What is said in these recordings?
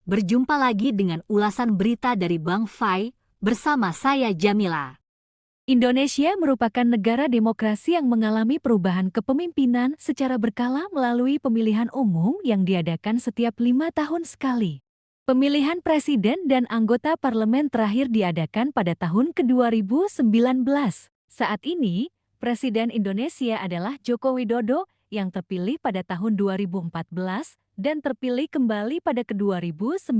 Berjumpa lagi dengan ulasan berita dari Bang Fai bersama saya Jamila. Indonesia merupakan negara demokrasi yang mengalami perubahan kepemimpinan secara berkala melalui pemilihan umum yang diadakan setiap 5 tahun sekali. Pemilihan presiden dan anggota parlemen terakhir diadakan pada tahun ke-2019. Saat ini, Presiden Indonesia adalah Joko Widodo yang terpilih pada tahun 2014 dan terpilih kembali pada ke-2019.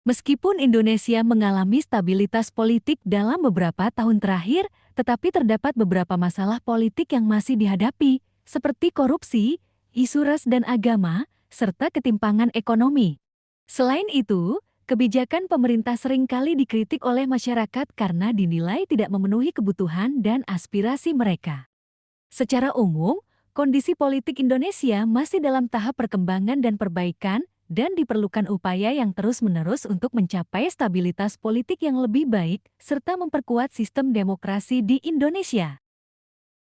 Meskipun Indonesia mengalami stabilitas politik dalam beberapa tahun terakhir, tetapi terdapat beberapa masalah politik yang masih dihadapi, seperti korupsi, isu ras dan agama, serta ketimpangan ekonomi. Selain itu, kebijakan pemerintah seringkali dikritik oleh masyarakat karena dinilai tidak memenuhi kebutuhan dan aspirasi mereka. Secara umum, kondisi politik Indonesia masih dalam tahap perkembangan dan perbaikan, dan diperlukan upaya yang terus-menerus untuk mencapai stabilitas politik yang lebih baik, serta memperkuat sistem demokrasi di Indonesia.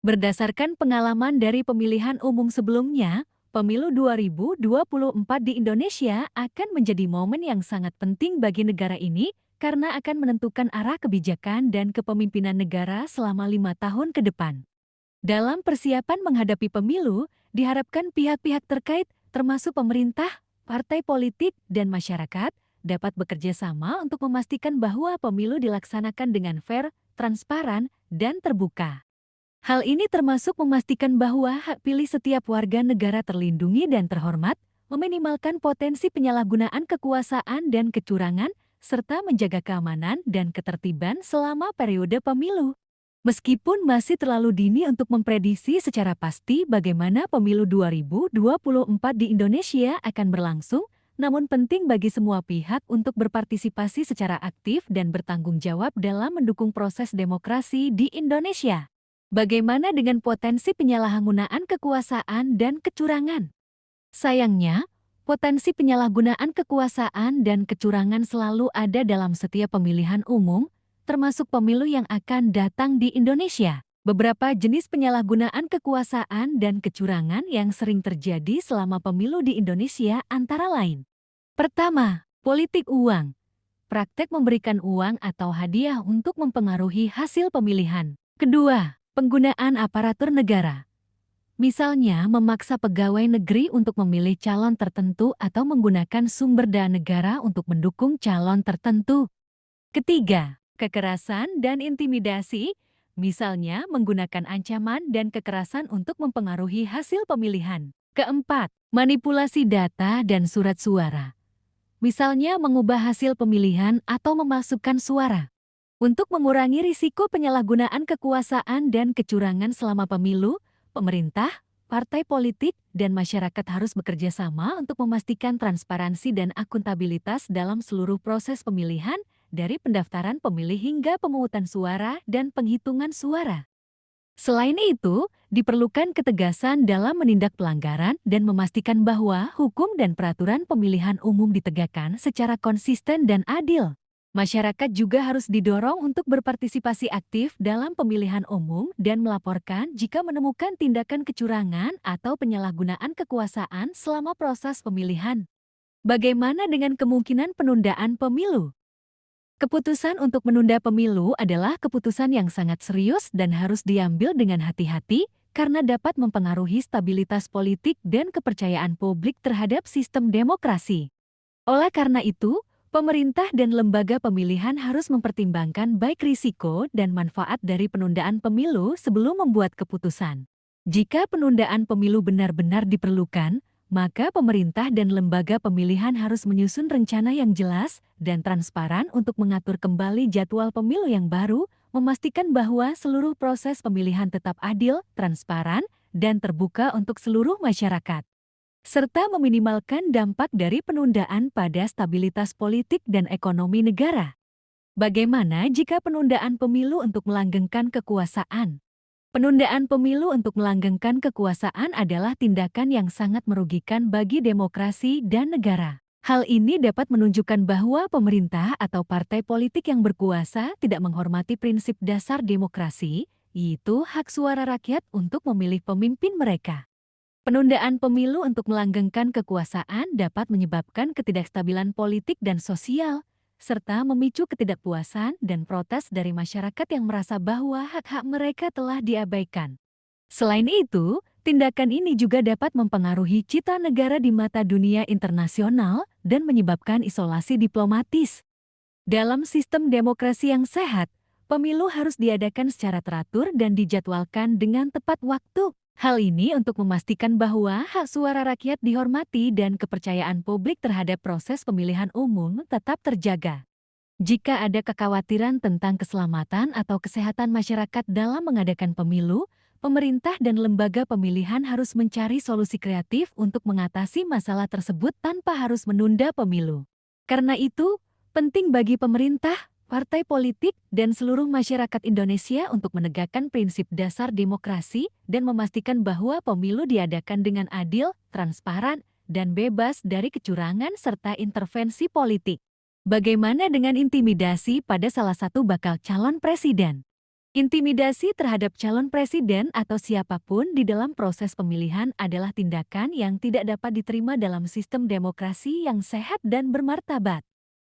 Berdasarkan pengalaman dari pemilihan umum sebelumnya, pemilu 2024 di Indonesia akan menjadi momen yang sangat penting bagi negara ini, karena akan menentukan arah kebijakan dan kepemimpinan negara selama 5 tahun ke depan. Dalam persiapan menghadapi pemilu, diharapkan pihak-pihak terkait, termasuk pemerintah, partai politik, dan masyarakat, dapat bekerja sama untuk memastikan bahwa pemilu dilaksanakan dengan fair, transparan, dan terbuka. Hal ini termasuk memastikan bahwa hak pilih setiap warga negara terlindungi dan terhormat, meminimalkan potensi penyalahgunaan kekuasaan dan kecurangan, serta menjaga keamanan dan ketertiban selama periode pemilu. Meskipun masih terlalu dini untuk memprediksi secara pasti bagaimana pemilu 2024 di Indonesia akan berlangsung, namun penting bagi semua pihak untuk berpartisipasi secara aktif dan bertanggung jawab dalam mendukung proses demokrasi di Indonesia. Bagaimana dengan potensi penyalahgunaan kekuasaan dan kecurangan? Sayangnya, potensi penyalahgunaan kekuasaan dan kecurangan selalu ada dalam setiap pemilihan umum, termasuk pemilu yang akan datang di Indonesia. Beberapa jenis penyalahgunaan kekuasaan dan kecurangan yang sering terjadi selama pemilu di Indonesia antara lain. Pertama, politik uang. Praktek memberikan uang atau hadiah untuk mempengaruhi hasil pemilihan. Kedua, penggunaan aparatur negara. Misalnya memaksa pegawai negeri untuk memilih calon tertentu atau menggunakan sumber daya negara untuk mendukung calon tertentu. Ketiga, kekerasan dan intimidasi, misalnya menggunakan ancaman dan kekerasan untuk mempengaruhi hasil pemilihan. Keempat, manipulasi data dan surat suara. Misalnya mengubah hasil pemilihan atau memasukkan suara. Untuk mengurangi risiko penyalahgunaan kekuasaan dan kecurangan selama pemilu, pemerintah, partai politik, dan masyarakat harus bekerja sama untuk memastikan transparansi dan akuntabilitas dalam seluruh proses pemilihan, dari pendaftaran pemilih hingga pemungutan suara dan penghitungan suara. Selain itu, diperlukan ketegasan dalam menindak pelanggaran dan memastikan bahwa hukum dan peraturan pemilihan umum ditegakkan secara konsisten dan adil. Masyarakat juga harus didorong untuk berpartisipasi aktif dalam pemilihan umum dan melaporkan jika menemukan tindakan kecurangan atau penyalahgunaan kekuasaan selama proses pemilihan. Bagaimana dengan kemungkinan penundaan pemilu? Keputusan untuk menunda pemilu adalah keputusan yang sangat serius dan harus diambil dengan hati-hati karena dapat mempengaruhi stabilitas politik dan kepercayaan publik terhadap sistem demokrasi. Oleh karena itu, pemerintah dan lembaga pemilihan harus mempertimbangkan baik risiko dan manfaat dari penundaan pemilu sebelum membuat keputusan. Jika penundaan pemilu benar-benar diperlukan, maka pemerintah dan lembaga pemilihan harus menyusun rencana yang jelas dan transparan untuk mengatur kembali jadwal pemilu yang baru, memastikan bahwa seluruh proses pemilihan tetap adil, transparan, dan terbuka untuk seluruh masyarakat, serta meminimalkan dampak dari penundaan pada stabilitas politik dan ekonomi negara. Bagaimana jika penundaan pemilu untuk melanggengkan kekuasaan? Penundaan pemilu untuk melanggengkan kekuasaan adalah tindakan yang sangat merugikan bagi demokrasi dan negara. Hal ini dapat menunjukkan bahwa pemerintah atau partai politik yang berkuasa tidak menghormati prinsip dasar demokrasi, yaitu hak suara rakyat untuk memilih pemimpin mereka. Penundaan pemilu untuk melanggengkan kekuasaan dapat menyebabkan ketidakstabilan politik dan sosial, serta memicu ketidakpuasan dan protes dari masyarakat yang merasa bahwa hak-hak mereka telah diabaikan. Selain itu, tindakan ini juga dapat mempengaruhi citra negara di mata dunia internasional dan menyebabkan isolasi diplomatis. Dalam sistem demokrasi yang sehat, pemilu harus diadakan secara teratur dan dijadwalkan dengan tepat waktu. Hal ini untuk memastikan bahwa hak suara rakyat dihormati dan kepercayaan publik terhadap proses pemilihan umum tetap terjaga. Jika ada kekhawatiran tentang keselamatan atau kesehatan masyarakat dalam mengadakan pemilu, pemerintah dan lembaga pemilihan harus mencari solusi kreatif untuk mengatasi masalah tersebut tanpa harus menunda pemilu. Karena itu, penting bagi pemerintah, partai politik, dan seluruh masyarakat Indonesia untuk menegakkan prinsip dasar demokrasi dan memastikan bahwa pemilu diadakan dengan adil, transparan, dan bebas dari kecurangan serta intervensi politik. Bagaimana dengan intimidasi pada salah satu bakal calon presiden? Intimidasi terhadap calon presiden atau siapapun di dalam proses pemilihan adalah tindakan yang tidak dapat diterima dalam sistem demokrasi yang sehat dan bermartabat.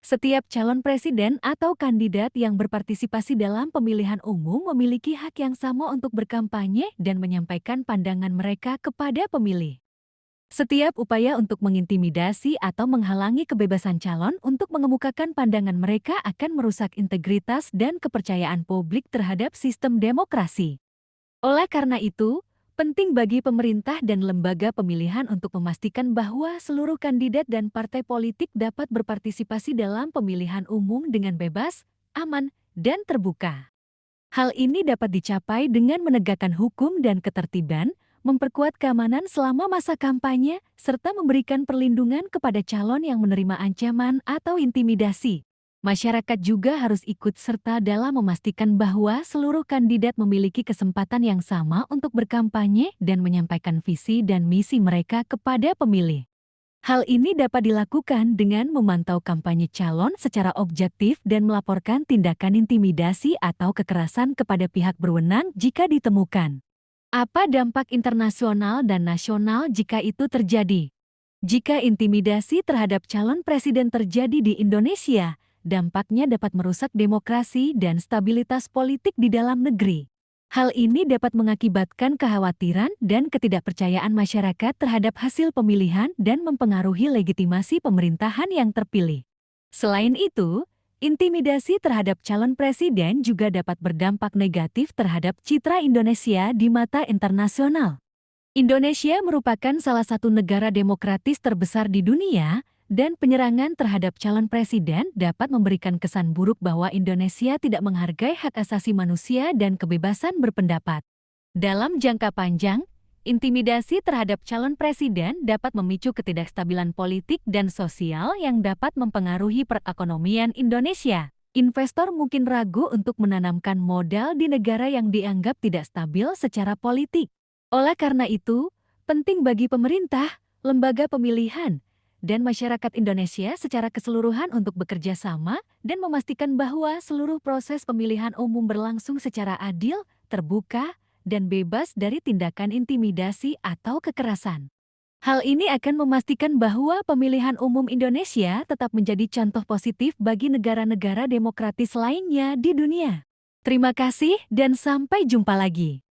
Setiap calon presiden atau kandidat yang berpartisipasi dalam pemilihan umum memiliki hak yang sama untuk berkampanye dan menyampaikan pandangan mereka kepada pemilih. Setiap upaya untuk mengintimidasi atau menghalangi kebebasan calon untuk mengemukakan pandangan mereka akan merusak integritas dan kepercayaan publik terhadap sistem demokrasi. Oleh karena itu, penting bagi pemerintah dan lembaga pemilihan untuk memastikan bahwa seluruh kandidat dan partai politik dapat berpartisipasi dalam pemilihan umum dengan bebas, aman, dan terbuka. Hal ini dapat dicapai dengan menegakkan hukum dan ketertiban, memperkuat keamanan selama masa kampanye, serta memberikan perlindungan kepada calon yang menerima ancaman atau intimidasi. Masyarakat juga harus ikut serta dalam memastikan bahwa seluruh kandidat memiliki kesempatan yang sama untuk berkampanye dan menyampaikan visi dan misi mereka kepada pemilih. Hal ini dapat dilakukan dengan memantau kampanye calon secara objektif dan melaporkan tindakan intimidasi atau kekerasan kepada pihak berwenang jika ditemukan. Apa dampak internasional dan nasional jika itu terjadi? Jika intimidasi terhadap calon presiden terjadi di Indonesia, dampaknya dapat merusak demokrasi dan stabilitas politik di dalam negeri. Hal ini dapat mengakibatkan kekhawatiran dan ketidakpercayaan masyarakat terhadap hasil pemilihan dan mempengaruhi legitimasi pemerintahan yang terpilih. Selain itu, intimidasi terhadap calon presiden juga dapat berdampak negatif terhadap citra Indonesia di mata internasional. Indonesia merupakan salah satu negara demokratis terbesar di dunia, dan penyerangan terhadap calon presiden dapat memberikan kesan buruk bahwa Indonesia tidak menghargai hak asasi manusia dan kebebasan berpendapat. Dalam jangka panjang, intimidasi terhadap calon presiden dapat memicu ketidakstabilan politik dan sosial yang dapat mempengaruhi perekonomian Indonesia. Investor mungkin ragu untuk menanamkan modal di negara yang dianggap tidak stabil secara politik. Oleh karena itu, penting bagi pemerintah, lembaga pemilihan, dan masyarakat Indonesia secara keseluruhan untuk bekerja sama dan memastikan bahwa seluruh proses pemilihan umum berlangsung secara adil, terbuka, dan bebas dari tindakan intimidasi atau kekerasan. Hal ini akan memastikan bahwa pemilihan umum Indonesia tetap menjadi contoh positif bagi negara-negara demokratis lainnya di dunia. Terima kasih dan sampai jumpa lagi.